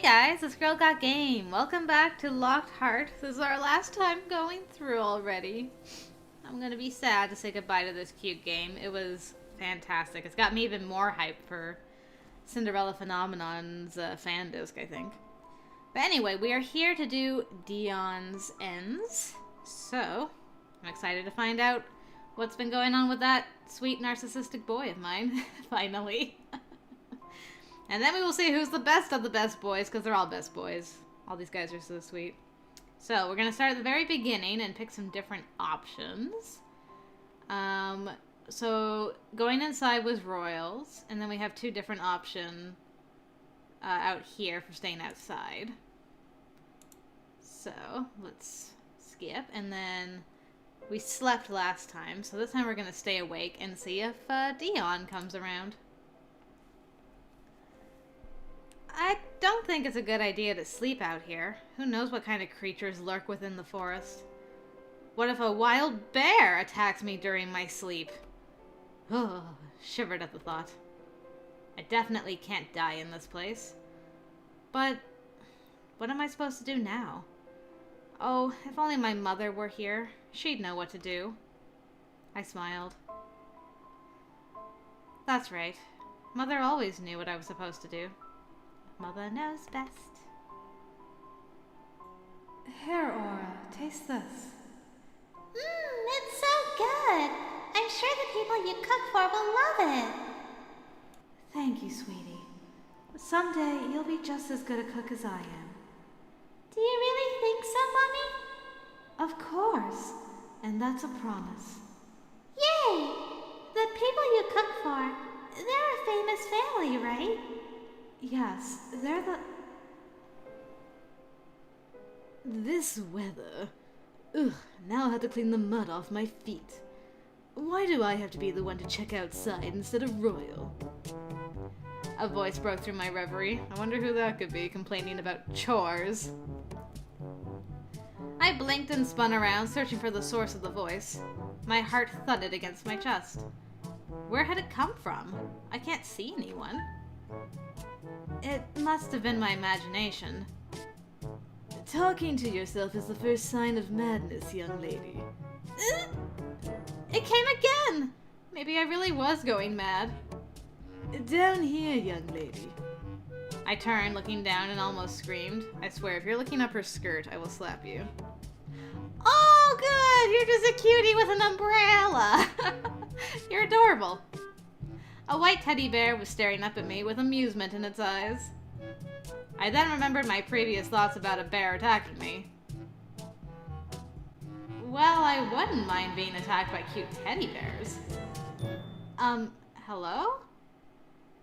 guys, this girl got game. Welcome back to Locked Heart. This is our last time going through already. I'm gonna be sad to say goodbye to this cute game. It was fantastic. It's got me even more hyped for Cinderella Phenomenon's fan disc, I think. But anyway, we are here to do Deon's ends. So, I'm excited to find out what's been going on with that sweet narcissistic boy of mine, finally. And then we will see who's the best of the best boys, because they're all best boys. All these guys are so sweet. So, we're going to start at the very beginning and pick some different options. So, going inside was Royals, and then we have two different options out here for staying outside. So, let's skip, and then we slept last time, so this time we're going to stay awake and see if Deon comes around. I don't think it's a good idea to sleep out here. Who knows what kind of creatures lurk within the forest? What if a wild bear attacks me during my sleep? Oh, shivered at the thought. I definitely can't die in this place. But what am I supposed to do now? Oh, if only my mother were here. She'd know what to do. I smiled. That's right. Mother always knew what I was supposed to do. Mother knows best. Here, Aura, taste this. It's so good. I'm sure the people you cook for will love it. Thank you, sweetie. Someday you'll be just as good a cook as I am. Do you really think so, Mommy? Of course. And that's a promise. Yay! The people you cook for, they're a famous family, right? Yes, they're the... This weather. Ugh, now I have to clean the mud off my feet. Why do I have to be the one to check outside instead of Royal? A voice broke through my reverie. I wonder who that could be, complaining about chores. I blinked and spun around, searching for the source of the voice. My heart thudded against my chest. Where had it come from? I can't see anyone. It must have been my imagination. Talking to yourself is the first sign of madness, young lady. It came again! Maybe I really was going mad. Down here, young lady. I turned, looking down, and almost screamed. I swear, if you're looking up her skirt, I will slap you. Oh, good! You're just a cutie with an umbrella! You're adorable. A white teddy bear was staring up at me with amusement in its eyes. I then remembered my previous thoughts about a bear attacking me. Well, I wouldn't mind being attacked by cute teddy bears. Hello?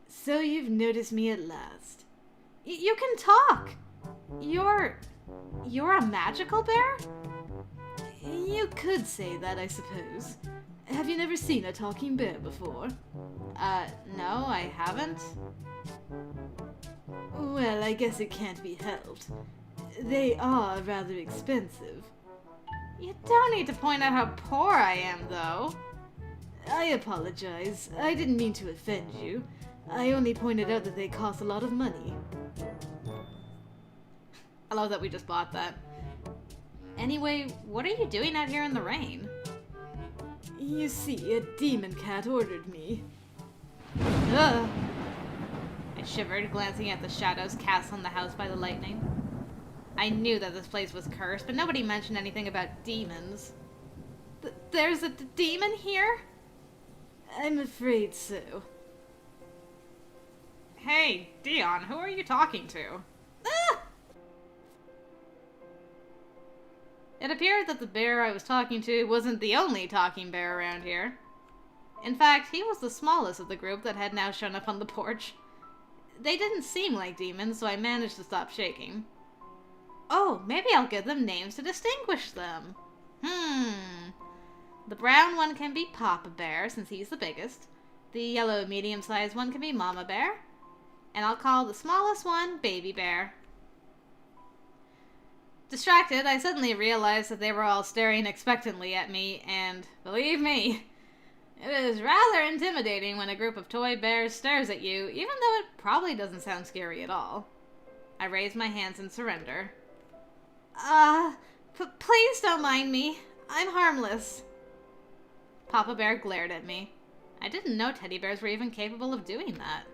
So you've noticed me at last. You can talk! You're a magical bear? You could say that, I suppose. Have you never seen a talking bear before? No, I haven't. Well, I guess it can't be helped. They are rather expensive. You don't need to point out how poor I am, though. I apologize. I didn't mean to offend you. I only pointed out that they cost a lot of money. I love that we just bought that. Anyway, what are you doing out here in the rain? You see, a demon cat ordered me. Ugh. I shivered, glancing at the shadows cast on the house by the lightning. I knew that this place was cursed, but nobody mentioned anything about demons. There's a demon here? I'm afraid so. Hey, Deon, who are you talking to? Ah! It appeared that the bear I was talking to wasn't the only talking bear around here. In fact, he was the smallest of the group that had now shown up on the porch. They didn't seem like demons, so I managed to stop shaking. Oh, maybe I'll give them names to distinguish them. The brown one can be Papa Bear, since he's the biggest. The yellow medium-sized one can be Mama Bear. And I'll call the smallest one Baby Bear. Distracted, I suddenly realized that they were all staring expectantly at me, and believe me, it is rather intimidating when a group of toy bears stares at you, even though it probably doesn't sound scary at all. I raised my hands in surrender. Please don't mind me. I'm harmless. Papa Bear glared at me. I didn't know teddy bears were even capable of doing that.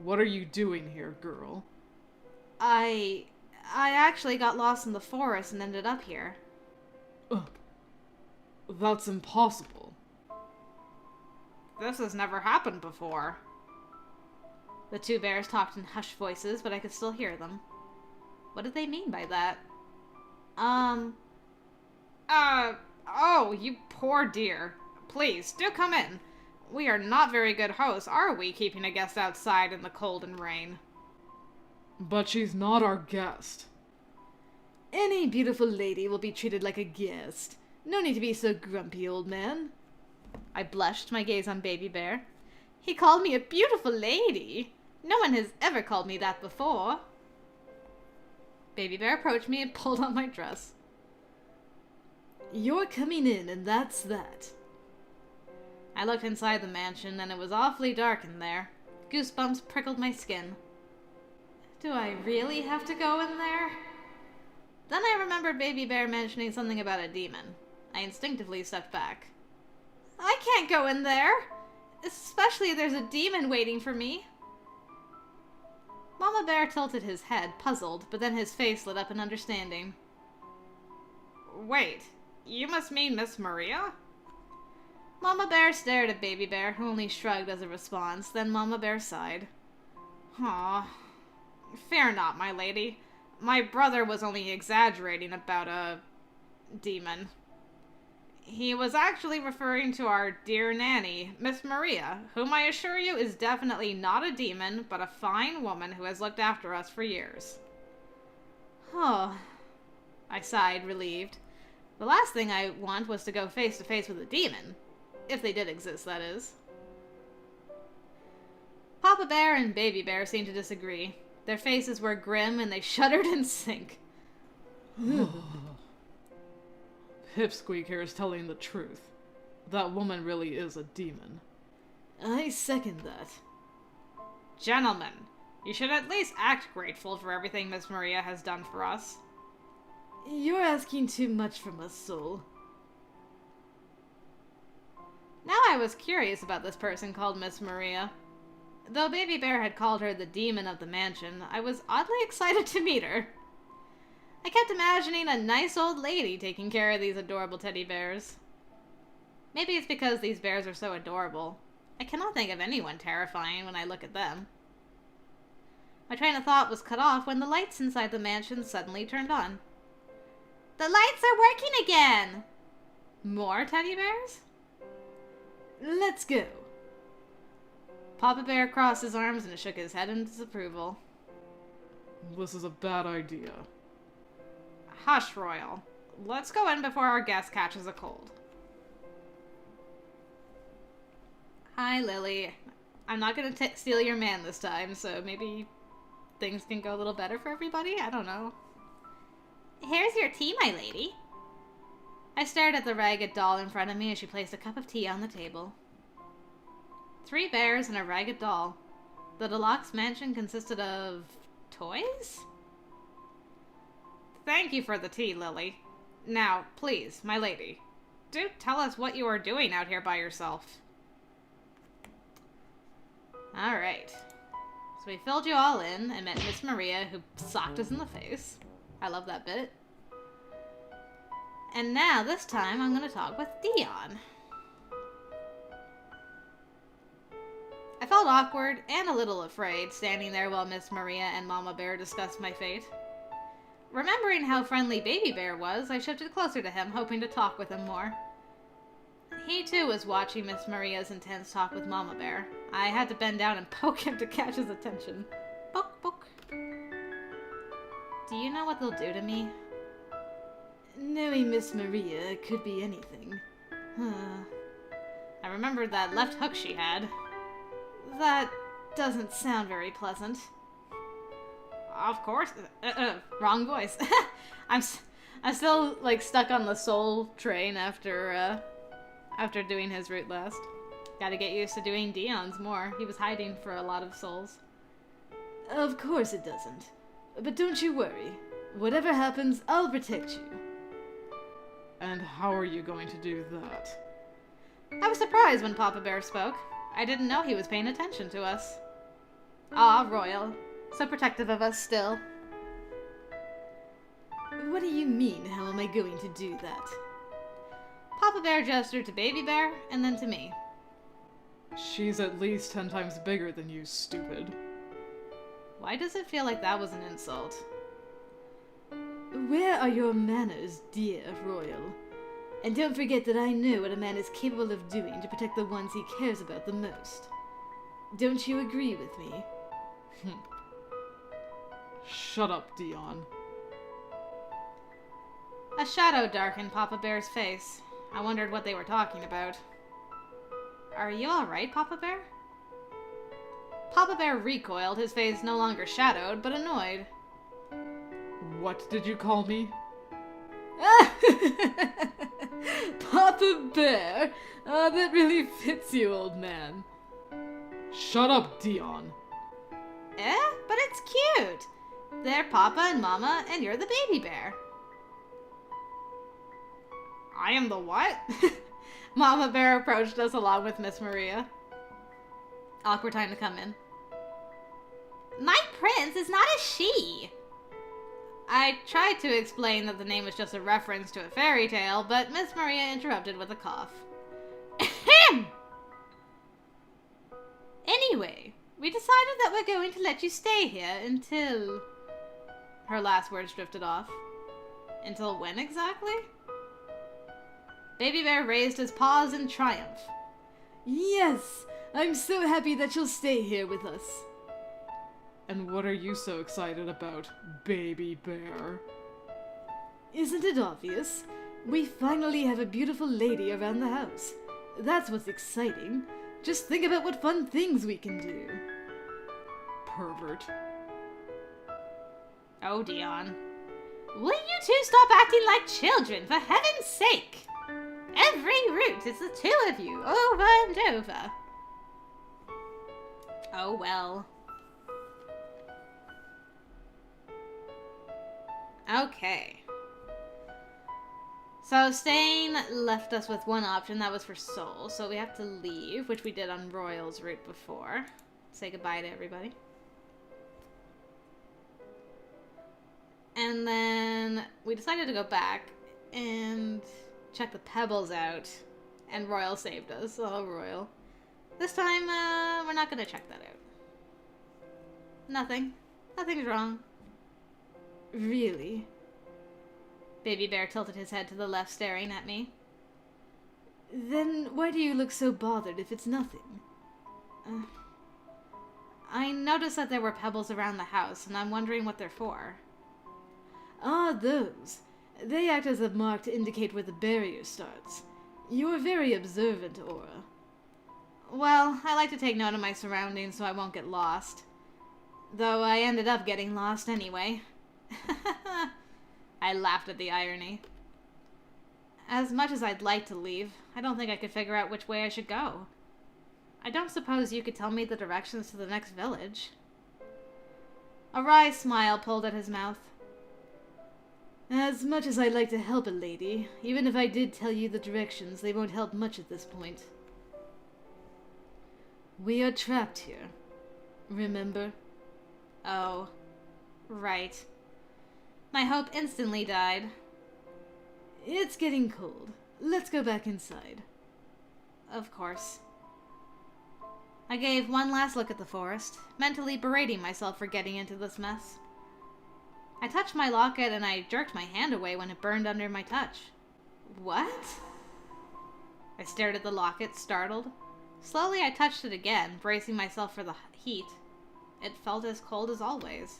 What are you doing here, girl? I actually got lost in the forest and ended up here. That's impossible. This has never happened before. The two bears talked in hushed voices, but I could still hear them. What did they mean by that? Oh, you poor dear. Please, do come in. We are not very good hosts, are we, keeping a guest outside in the cold and rain? But she's not our guest. Any beautiful lady will be treated like a guest. No need to be so grumpy, old man. I blushed, my gaze on Baby Bear. He called me a beautiful lady. No one has ever called me that before. Baby Bear approached me and pulled on my dress. You're coming in, and that's that. I looked inside the mansion, and it was awfully dark in there. Goosebumps prickled my skin. Do I really have to go in there? Then I remembered Baby Bear mentioning something about a demon. I instinctively stepped back. I can't go in there! Especially if there's a demon waiting for me. Mama Bear tilted his head, puzzled, but then his face lit up in understanding. Wait, you must mean Miss Maria? Mama Bear stared at Baby Bear, who only shrugged as a response. Then Mama Bear sighed. Aw. Fear not, my lady. My brother was only exaggerating about a demon. He was actually referring to our dear nanny, Miss Maria, whom I assure you is definitely not a demon, but a fine woman who has looked after us for years. Oh. I sighed, relieved. The last thing I want was to go face to face with a demon. If they did exist, that is. Papa Bear and Baby Bear seemed to disagree. Their faces were grim and they shuddered in sync. Pipsqueak here is telling the truth. That woman really is a demon. I second that. Gentlemen, you should at least act grateful for everything Miss Maria has done for us. You're asking too much from us, soul. Now I was curious about this person called Miss Maria. Though Baby Bear had called her the demon of the mansion, I was oddly excited to meet her. I kept imagining a nice old lady taking care of these adorable teddy bears. Maybe it's because these bears are so adorable. I cannot think of anyone terrifying when I look at them. My train of thought was cut off when the lights inside the mansion suddenly turned on. The lights are working again! More teddy bears? Let's go. Papa Bear crossed his arms and shook his head in disapproval. This is a bad idea. Hush, Royal. Let's go in before our guest catches a cold. Hi, Lily. I'm not gonna steal your man this time, so maybe things can go a little better for everybody? I don't know. Here's your tea, my lady. I stared at the ragged doll in front of me as she placed a cup of tea on the table. 3 bears and a ragged doll. The deluxe mansion consisted of toys? Thank you for the tea, Lily. Now, please, my lady, do tell us what you are doing out here by yourself. Alright. So we filled you all in and met Miss Maria, who socked us in the face. I love that bit. And now, this time, I'm going to talk with Deon. I felt awkward and a little afraid, standing there while Miss Maria and Mama Bear discussed my fate. Remembering how friendly Baby Bear was, I shifted closer to him, hoping to talk with him more. He, too, was watching Miss Maria's intense talk with Mama Bear. I had to bend down and poke him to catch his attention. Poke, poke. Do you know what they'll do to me? Knowing Miss Maria could be anything. I remembered that left hook she had. That doesn't sound very pleasant. Of course. Wrong voice. I'm still like stuck on the soul train after doing his route last. Gotta get used to doing Deon's more. He was hiding for a lot of souls. Of course it doesn't. But don't you worry. Whatever happens, I'll protect you. And how are you going to do that? I was surprised when Papa Bear spoke. I didn't know he was paying attention to us. Ah, Royal. So protective of us still. What do you mean, how am I going to do that? Papa Bear gestured to Baby Bear, and then to me. She's at least 10 times bigger than you, stupid. Why does it feel like that was an insult? Where are your manners, dear Royal? And don't forget that I know what a man is capable of doing to protect the ones he cares about the most. Don't you agree with me? Shut up, Deon. A shadow darkened Papa Bear's face. I wondered what they were talking about. Are you alright, Papa Bear? Papa Bear recoiled, his face no longer shadowed, but annoyed. What did you call me? Papa Bear? That really fits you, old man. Shut up, Deon. But it's cute. They're Papa and Mama, and you're the baby bear. I am the what? Mama Bear approached us along with Miss Maria. Awkward time to come in. My prince is not a she. I tried to explain that the name was just a reference to a fairy tale, but Miss Maria interrupted with a cough. Ahem! Anyway, we decided that we're going to let you stay here until... Her last words drifted off. Until when exactly? Baby Bear raised his paws in triumph. Yes! I'm so happy that you'll stay here with us. And what are you so excited about, Baby Bear? Isn't it obvious? We finally have a beautiful lady around the house. That's what's exciting. Just think about what fun things we can do. Pervert. Oh, Deon. Will you two stop acting like children, for heaven's sake? Every route is the two of you, over and over. Oh, well. Okay. So Stain left us with one option, that was for Soul, so we have to leave, which we did on Royal's route before. Say goodbye to everybody. And then we decided to go back and check the pebbles out, and Royal saved us. Oh, Royal. This time, we're not gonna check that out. Nothing. Nothing's wrong. Really? Baby Bear tilted his head to the left, staring at me. Then why do you look so bothered if it's nothing? I noticed that there were pebbles around the house, and I'm wondering what they're for. Ah, those. They act as a mark to indicate where the barrier starts. You're very observant, Aura. Well, I like to take note of my surroundings so I won't get lost. Though I ended up getting lost anyway. I laughed at the irony. As much as I'd like to leave, I don't think I could figure out which way I should go. I don't suppose you could tell me the directions to the next village. A wry smile pulled at his mouth. As much as I'd like to help a lady, even if I did tell you the directions, they won't help much at this point. We are trapped here. Remember? Oh. Right. My hope instantly died. It's getting cold. Let's go back inside. Of course. I gave one last look at the forest, mentally berating myself for getting into this mess. I touched my locket and I jerked my hand away when it burned under my touch. What? I stared at the locket, startled. Slowly I touched it again, bracing myself for the heat. It felt as cold as always.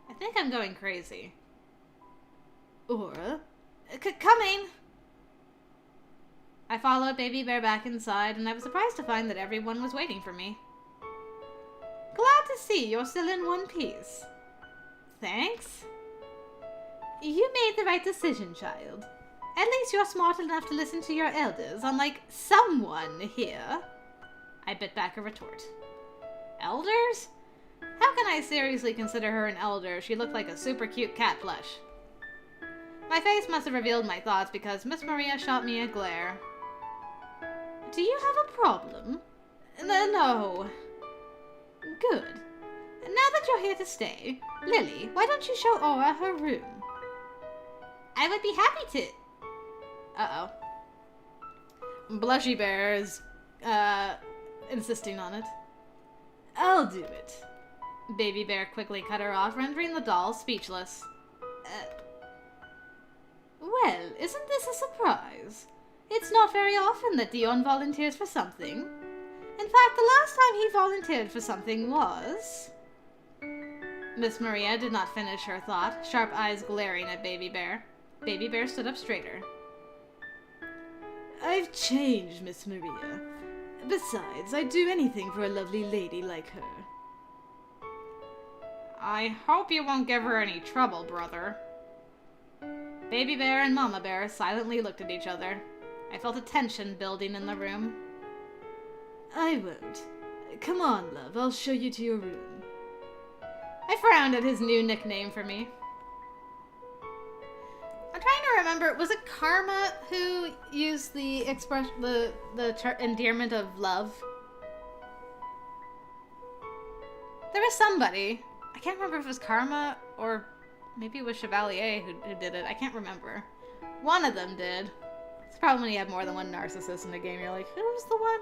I think I'm going crazy. Aura? Coming! I followed Baby Bear back inside, and I was surprised to find that everyone was waiting for me. Glad to see you're still in one piece. Thanks. You made the right decision, child. At least you're smart enough to listen to your elders, unlike someone here. I bit back a retort. Elders? How can I seriously consider her an elder, she looked like a super cute cat plush. My face must have revealed my thoughts because Miss Maria shot me a glare. Do you have a problem? No. Good. Now that you're here to stay, Lily, why don't you show Aura her room? I would be happy to. Uh-oh. Blushy Bear is, insisting on it. I'll do it. Baby Bear quickly cut her off, rendering the doll speechless. Well, isn't this a surprise? It's not very often that Deon volunteers for something. In fact, the last time he volunteered for something was... Miss Maria did not finish her thought, sharp eyes glaring at Baby Bear. Baby Bear stood up straighter. I've changed, Miss Maria. Besides, I'd do anything for a lovely lady like her. I hope you won't give her any trouble, brother. Baby Bear and Mama Bear silently looked at each other. I felt a tension building in the room. I won't. Come on, love, I'll show you to your room. I frowned at his new nickname for me. I'm trying to remember, was it Karma who used the endearment of love? There was somebody. I can't remember if it was Karma or maybe it was Chevalier who did it. I can't remember. One of them did. It's probably when you have more than one narcissist in the game. You're like, who's the one?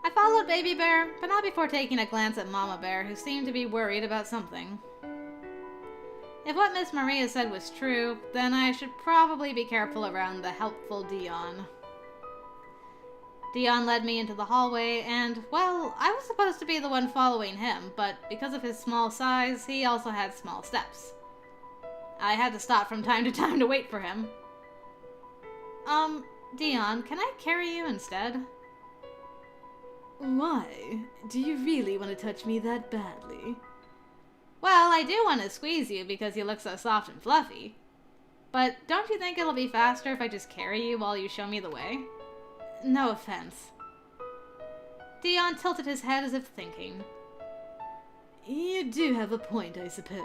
I followed Baby Bear, but not before taking a glance at Mama Bear, who seemed to be worried about something. If what Miss Maria said was true, then I should probably be careful around the helpful Deon. Deon led me into the hallway, and, well, I was supposed to be the one following him, but because of his small size, he also had small steps. I had to stop from time to time to wait for him. Deon, can I carry you instead? Why? Do you really want to touch me that badly? Well, I do want to squeeze you because you look so soft and fluffy. But don't you think it'll be faster if I just carry you while you show me the way? No offense. Deon tilted his head as if thinking. You do have a point, I suppose.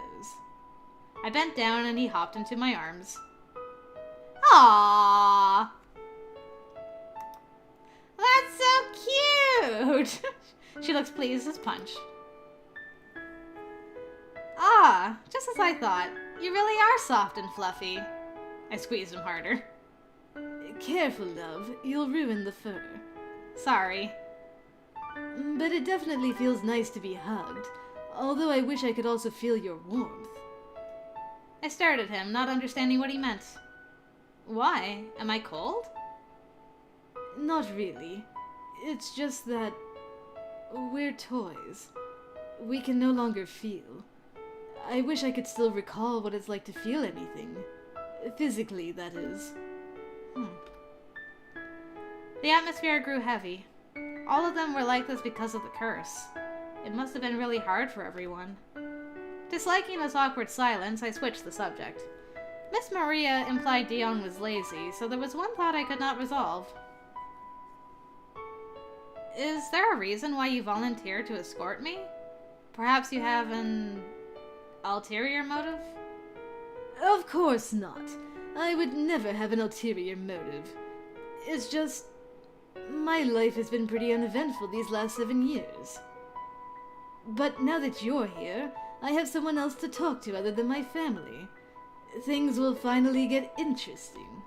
I bent down and he hopped into my arms. Aww! That's so cute! She looks pleased as punch. Ah, just as I thought. You really are soft and fluffy. I squeezed him harder. Careful, love. You'll ruin the fur. Sorry. But it definitely feels nice to be hugged, although I wish I could also feel your warmth. I stared at him, not understanding what he meant. Why? Am I cold? Not really. It's just that we're toys. We can no longer feel. I wish I could still recall what it's like to feel anything. Physically, that is. The atmosphere grew heavy. All of them were like this because of the curse. It must have been really hard for everyone. Disliking this awkward silence, I switched the subject. Miss Maria implied Deon was lazy, so there was one thought I could not resolve. Is there a reason why you volunteered to escort me? Perhaps you have an ulterior motive? Of course not. I would never have an ulterior motive. It's just... my life has been pretty uneventful these last 7 years. But now that you're here, I have someone else to talk to other than my family. Things will finally get interesting.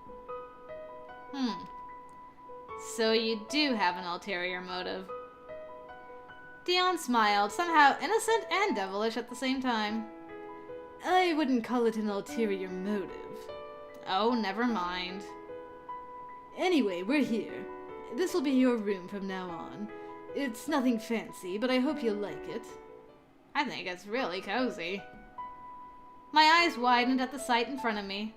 So you do have an ulterior motive. Deon smiled, somehow innocent and devilish at the same time. I wouldn't call it an ulterior motive. Oh, never mind. Anyway, we're here. This will be your room from now on. It's nothing fancy, but I hope you'll like it. I think it's really cozy. My eyes widened at the sight in front of me.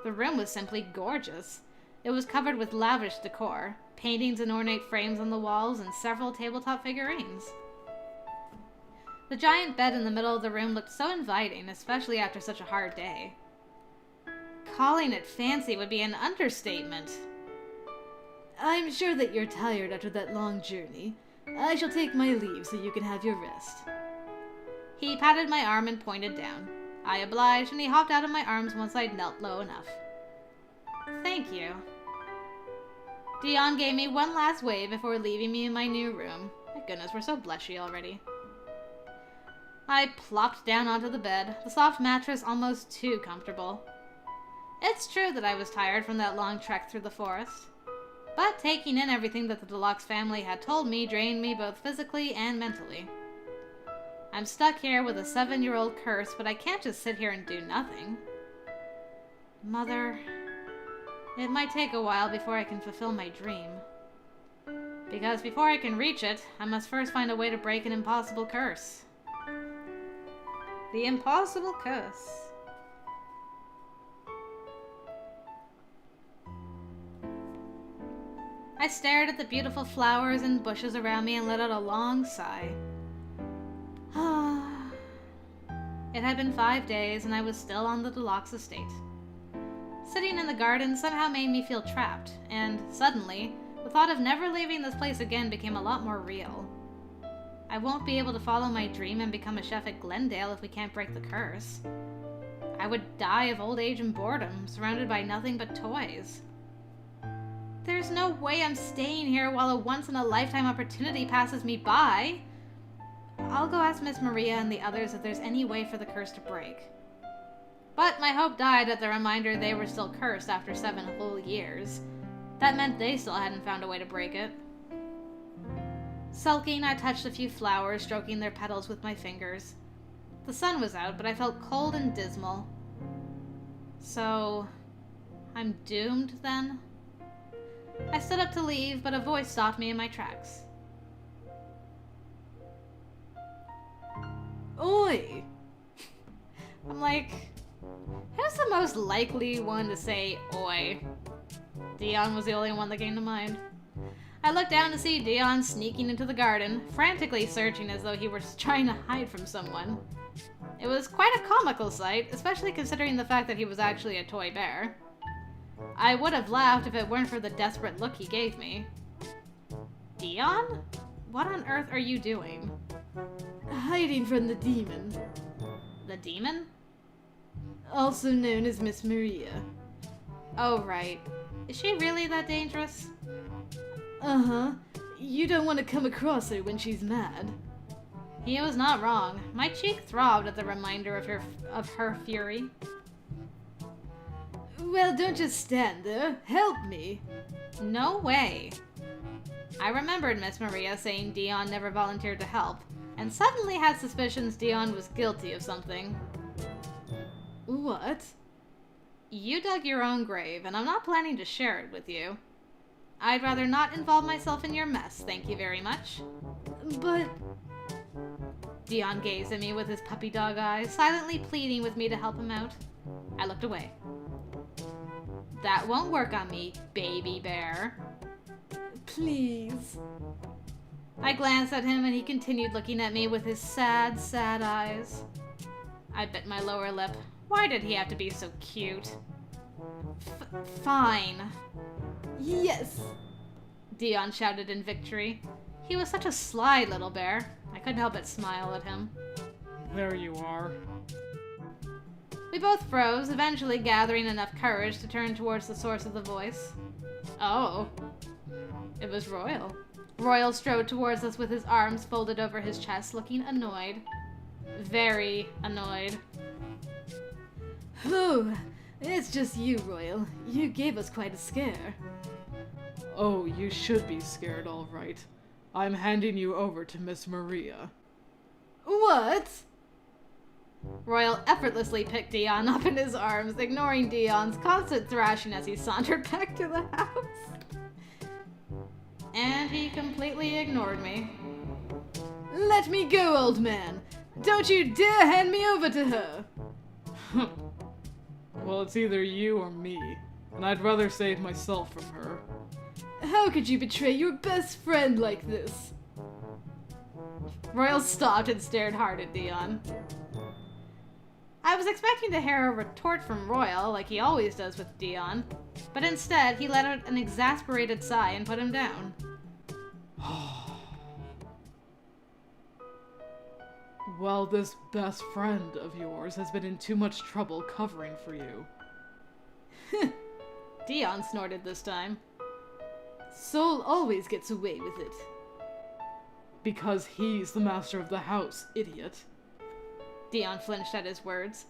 The room was simply gorgeous. It was covered with lavish decor, paintings and ornate frames on the walls, and several tabletop figurines. The giant bed in the middle of the room looked so inviting, especially after such a hard day. Calling it fancy would be an understatement. I'm sure that you're tired after that long journey. I shall take my leave so you can have your rest. He patted my arm and pointed down. I obliged, and he hopped out of my arms once I'd knelt low enough. Thank you. Deon gave me one last wave before leaving me in my new room. My goodness, we're so blushy already. I plopped down onto the bed, the soft mattress almost too comfortable. It's true that I was tired from that long trek through the forest, but taking in everything that the Deluxe family had told me drained me both physically and mentally. I'm stuck here with a 7-year-old curse, but I can't just sit here and do nothing. Mother, it might take a while before I can fulfill my dream. Because before I can reach it, I must first find a way to break an impossible curse. The impossible curse. I stared at the beautiful flowers and bushes around me and let out a long sigh. It had been 5 days and I was still on the Deluxe estate. Sitting in the garden somehow made me feel trapped, and suddenly, the thought of never leaving this place again became a lot more real. I won't be able to follow my dream and become a chef at Glendale if we can't break the curse. I would die of old age and boredom, surrounded by nothing but toys. There's no way I'm staying here while a once-in-a-lifetime opportunity passes me by. I'll go ask Miss Maria and the others if there's any way for the curse to break. But my hope died at the reminder they were still cursed after 7 whole years. That meant they still hadn't found a way to break it. Sulking, I touched a few flowers, stroking their petals with my fingers. The sun was out, but I felt cold and dismal. So, I'm doomed, then? I stood up to leave, but a voice stopped me in my tracks. Oi! I'm like, who's the most likely one to say oi? Deon was the only one that came to mind. I looked down to see Deon sneaking into the garden, frantically searching as though he were trying to hide from someone. It was quite a comical sight, especially considering the fact that he was actually a toy bear. I would have laughed if it weren't for the desperate look he gave me. Deon? What on earth are you doing? Hiding from the demon. The demon? Also known as Miss Maria. Oh, right. Is she really that dangerous? Uh-huh. You don't want to come across her when she's mad. He was not wrong. My cheek throbbed at the reminder of her fury. Well, don't just stand there. Help me. No way. I remembered Miss Maria saying Deon never volunteered to help, and suddenly had suspicions Deon was guilty of something. What? You dug your own grave, and I'm not planning to share it with you. I'd rather not involve myself in your mess, thank you very much. But... Deon gazed at me with his puppy dog eyes, silently pleading with me to help him out. I looked away. That won't work on me, baby bear. Please. I glanced at him and he continued looking at me with his sad, sad eyes. I bit my lower lip. Why did he have to be so cute? Fine. Yes! Deon shouted in victory. He was such a sly little bear. I couldn't help but smile at him. There you are. We both froze, eventually gathering enough courage to turn towards the source of the voice. Oh. It was Royal. Royal strode towards us with his arms folded over his chest, looking annoyed. Very annoyed. Oh, it's just you, Royal. You gave us quite a scare. Oh, you should be scared, all right. I'm handing you over to Miss Maria. What? Royal effortlessly picked Deon up in his arms, ignoring Deon's constant thrashing as he sauntered back to the house. And he completely ignored me. Let me go, old man! Don't you dare hand me over to her! Well, it's either you or me, and I'd rather save myself from her. How could you betray your best friend like this? Royal stopped and stared hard at Deon. I was expecting to hear a retort from Royal, like he always does with Deon, but instead he let out an exasperated sigh and put him down. Well, this best friend of yours has been in too much trouble covering for you. Deon snorted this time. Sol always gets away with it. Because he's the master of the house, idiot. Deon flinched at his words.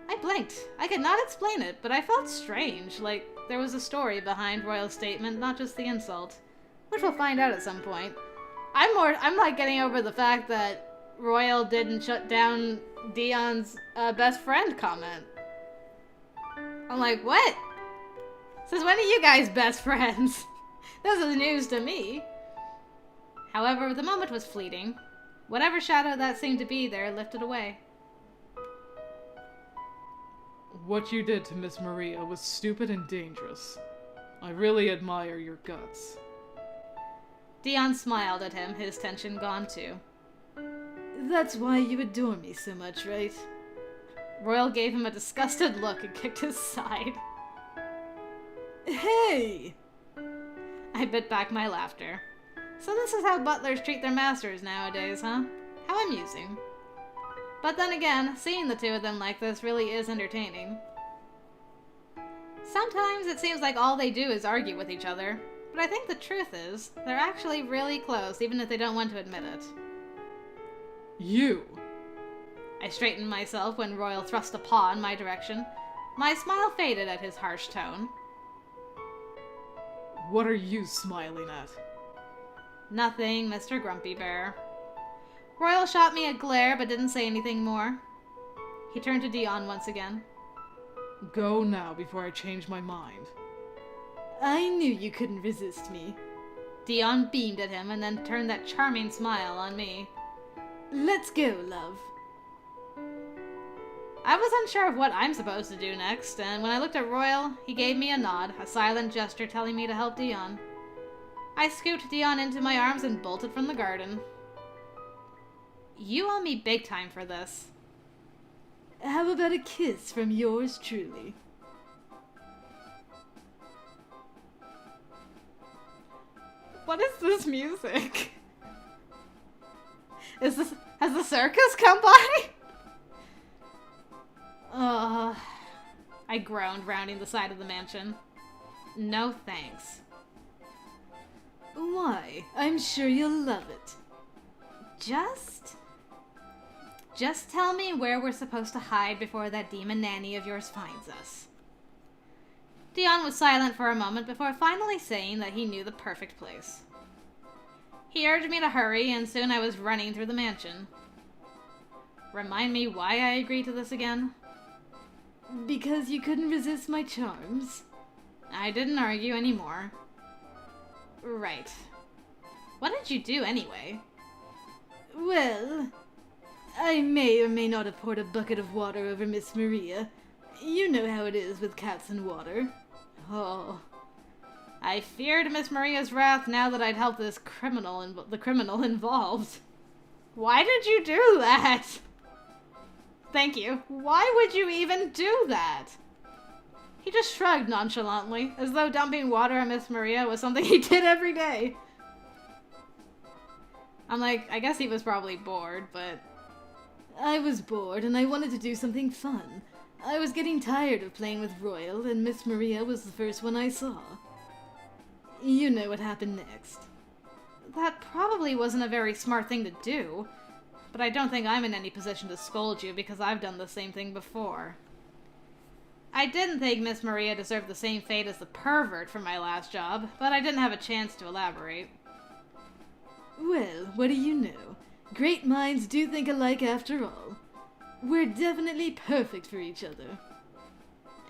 I blinked. I could not explain it, but I felt strange, like there was a story behind Royal's statement, not just the insult. Which we'll find out at some point. I'm like getting over the fact that Royal didn't shut down Deon's best friend comment. I'm like, what? Since when are you guys best friends? This is news to me. However, the moment was fleeting. Whatever shadow that seemed to be there lifted away. What you did to Miss Maria was stupid and dangerous. I really admire your guts. Deon smiled at him, his tension gone too. That's why you adore me so much, right? Royal gave him a disgusted look and kicked his side. Hey! I bit back my laughter. So this is how butlers treat their masters nowadays, huh? How amusing. But then again, seeing the two of them like this really is entertaining. Sometimes it seems like all they do is argue with each other, but I think the truth is, they're actually really close, even if they don't want to admit it. You! I straightened myself when Royal thrust a paw in my direction. My smile faded at his harsh tone. What are you smiling at? Nothing, Mr. Grumpy Bear. Royal shot me a glare, but didn't say anything more. He turned to Deon once again. Go now before I change my mind. I knew you couldn't resist me. Deon beamed at him and then turned that charming smile on me. Let's go, love. I was unsure of what I'm supposed to do next, and when I looked at Royal, he gave me a nod, a silent gesture telling me to help Deon. I scooped Deon into my arms and bolted from the garden. You owe me big time for this. How about a kiss from yours truly? What is this music? Has the circus come by? I groaned, rounding the side of the mansion. No thanks. Why? I'm sure you'll love it. Just tell me where we're supposed to hide before that demon nanny of yours finds us. Deon was silent for a moment before finally saying that he knew the perfect place. He urged me to hurry, and soon I was running through the mansion. Remind me why I agreed to this again? Because you couldn't resist my charms. I didn't argue anymore. Right. What did you do anyway? Well, I may or may not have poured a bucket of water over Miss Maria. You know how it is with cats and water. Oh. I feared Miss Maria's wrath now that I'd helped the criminal involved. Why did you do that? Thank you. Why would you even do that? He just shrugged nonchalantly, as though dumping water on Miss Maria was something he did every day. I'm like, I guess he was probably bored, but... I was bored and I wanted to do something fun. I was getting tired of playing with Royal, and Miss Maria was the first one I saw. You know what happened next. That probably wasn't a very smart thing to do, but I don't think I'm in any position to scold you because I've done the same thing before. I didn't think Miss Maria deserved the same fate as the pervert from my last job, but I didn't have a chance to elaborate. Well, what do you know? Great minds do think alike after all. We're definitely perfect for each other.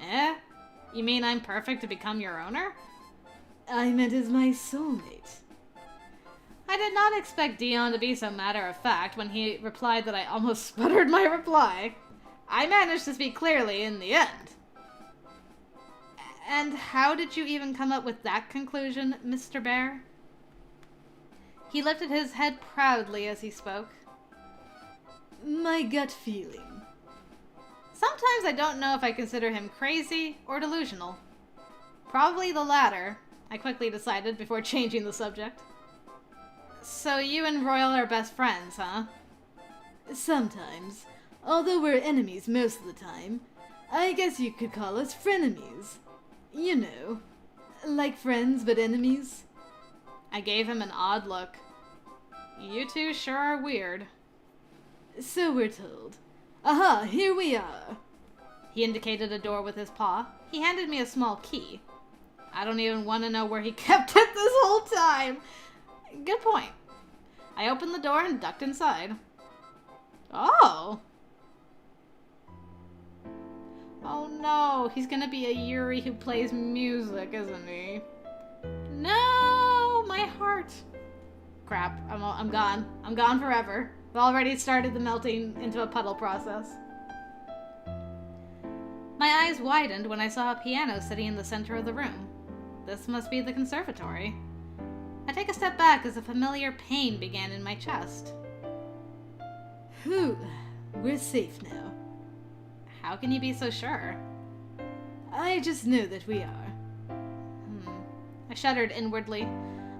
Eh? You mean I'm perfect to become your owner? I meant as my soulmate. I did not expect Deon to be so matter-of-fact when he replied that I almost sputtered my reply. I managed to speak clearly in the end. And how did you even come up with that conclusion, Mr. Bear? He lifted his head proudly as he spoke. My gut feeling. Sometimes I don't know if I consider him crazy or delusional. Probably the latter, I quickly decided before changing the subject. So you and Royal are best friends, huh? Sometimes. Although we're enemies most of the time. I guess you could call us frenemies. You know, like friends but enemies. I gave him an odd look. You two sure are weird. So we're told. Aha, here we are. He indicated a door with his paw. He handed me a small key. I don't even want to know where he kept it this whole time. Good point. I opened the door and ducked inside. Oh. Oh no, he's gonna be a Yuri who plays music, isn't he? No, my heart. Crap, I'm gone. I'm gone forever. I've already started the melting into a puddle process. My eyes widened when I saw a piano sitting in the center of the room. This must be the conservatory. I take a step back as a familiar pain began in my chest. Whew, we're safe now. How can you be so sure? I just know that we are. I shuddered inwardly.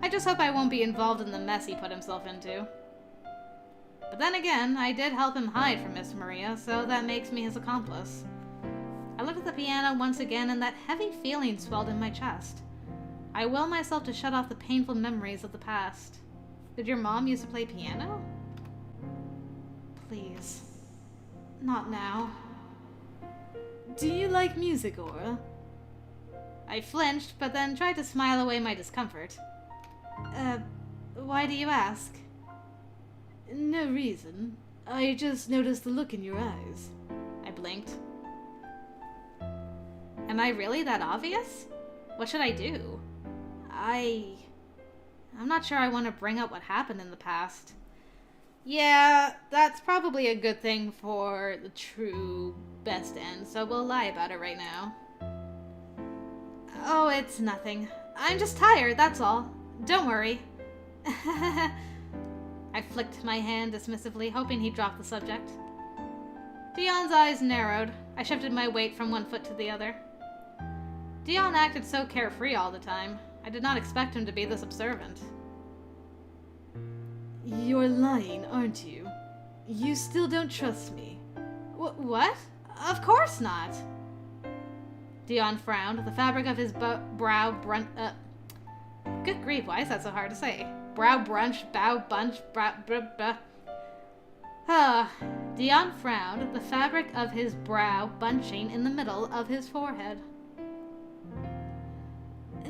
I just hope I won't be involved in the mess he put himself into. But then again, I did help him hide from Miss Maria, so that makes me his accomplice. I looked at the piano once again, and that heavy feeling swelled in my chest. I will myself to shut off the painful memories of the past. Did your mom used to play piano? Please. Not now. Do you like music, Aura? I flinched, but then tried to smile away my discomfort. Why do you ask? No reason. I just noticed the look in your eyes. I blinked. Am I really that obvious? What should I do? I'm not sure I want to bring up what happened in the past. Yeah, that's probably a good thing for the true best end, so we'll lie about it right now. Oh, it's nothing. I'm just tired, that's all. Don't worry. I flicked my hand dismissively, hoping he'd drop the subject. Deon's eyes narrowed. I shifted my weight from one foot to the other. Deon acted so carefree all the time. I did not expect him to be this observant. You're lying, aren't you? You still don't trust me. What? Of course not. Deon frowned, the fabric of his brow good grief, why is that so hard to say? Brow brunch, bow bunch, Deon frowned, the fabric of his brow bunching in the middle of his forehead.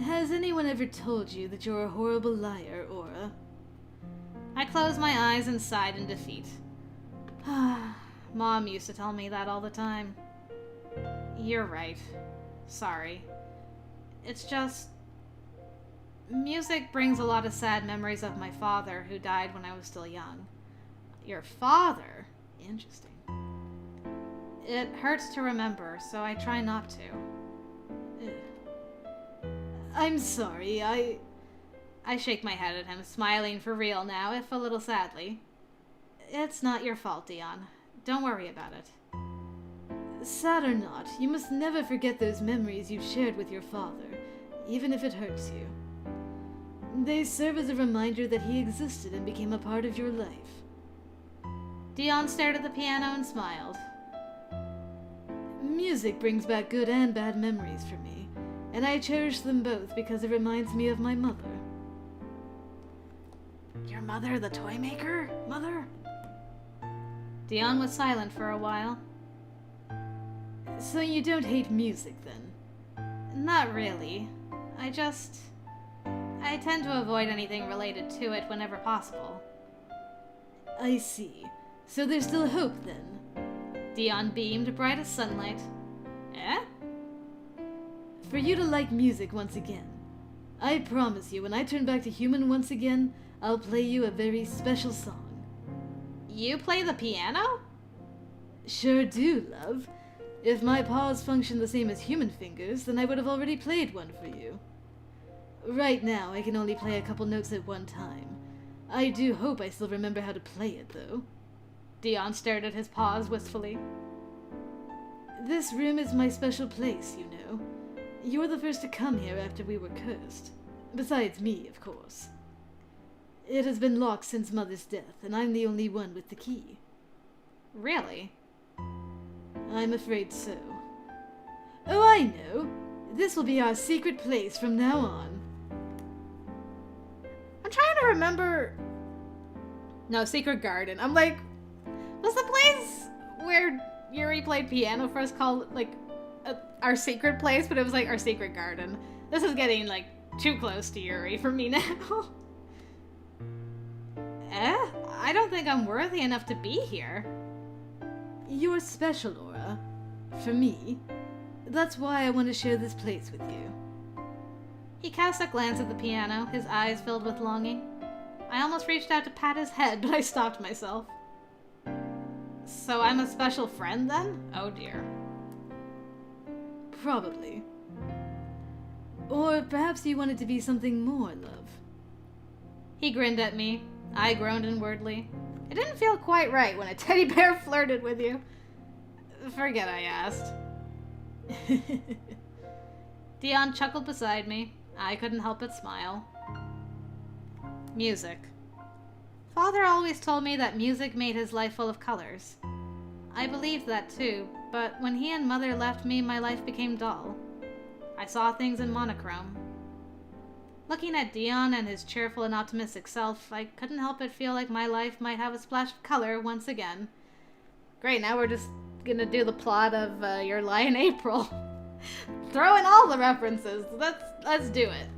Has anyone ever told you that you're a horrible liar, Aura? I closed my eyes and sighed in defeat. Mom used to tell me that all the time. You're right. Sorry. It's just... music brings a lot of sad memories of my father, who died when I was still young. Your father? Interesting. It hurts to remember, so I try not to. I'm sorry, I shake my head at him, smiling for real now, if a little sadly. It's not your fault, Deon. Don't worry about it. Sad or not, you must never forget those memories you've shared with your father, even if it hurts you. They serve as a reminder that he existed and became a part of your life. Deon stared at the piano and smiled. Music brings back good and bad memories for me, and I cherish them both because it reminds me of my mother. Your mother, the toy maker? Mother? Deon was silent for a while. So you don't hate music, then? Not really. I tend to avoid anything related to it whenever possible. I see. So there's still hope, then? Deon beamed, bright as sunlight. Eh? For you to like music once again. I promise you, when I turn back to human once again, I'll play you a very special song. You play the piano? Sure do, love. If my paws function the same as human fingers, then I would have already played one for you. Right now, I can only play a couple notes at one time. I do hope I still remember how to play it, though. Deon stared at his paws wistfully. This room is my special place, you know. You're the first to come here after we were cursed. Besides me, of course. It has been locked since Mother's death, and I'm the only one with the key. Really? I'm afraid so. Oh, I know. This will be our secret place from now on. I'm trying to remember... No, Secret Garden. I'm like, was the place where Yuri played piano first called, like, our secret place? But it was like our secret garden. This is getting, like, too close to Yuri for me now. I don't think I'm worthy enough to be here. You're special, Laura. For me. That's why I want to share this place with you. He cast a glance at the piano, his eyes filled with longing. I almost reached out to pat his head, but I stopped myself. So I'm a special friend then? Oh dear. Probably. Or perhaps you want it to be something more, love. He grinned at me. I groaned inwardly. It didn't feel quite right when a teddy bear flirted with you. Forget I asked. Deon chuckled beside me. I couldn't help but smile. Music. Father always told me that music made his life full of colors. I believed that too, but when he and Mother left me, my life became dull. I saw things in monochrome. Looking at Deon and his cheerful and optimistic self, I couldn't help but feel like my life might have a splash of color once again. Great, now we're just gonna do the plot of Your Lie in April. Throw in all the references. Let's do it.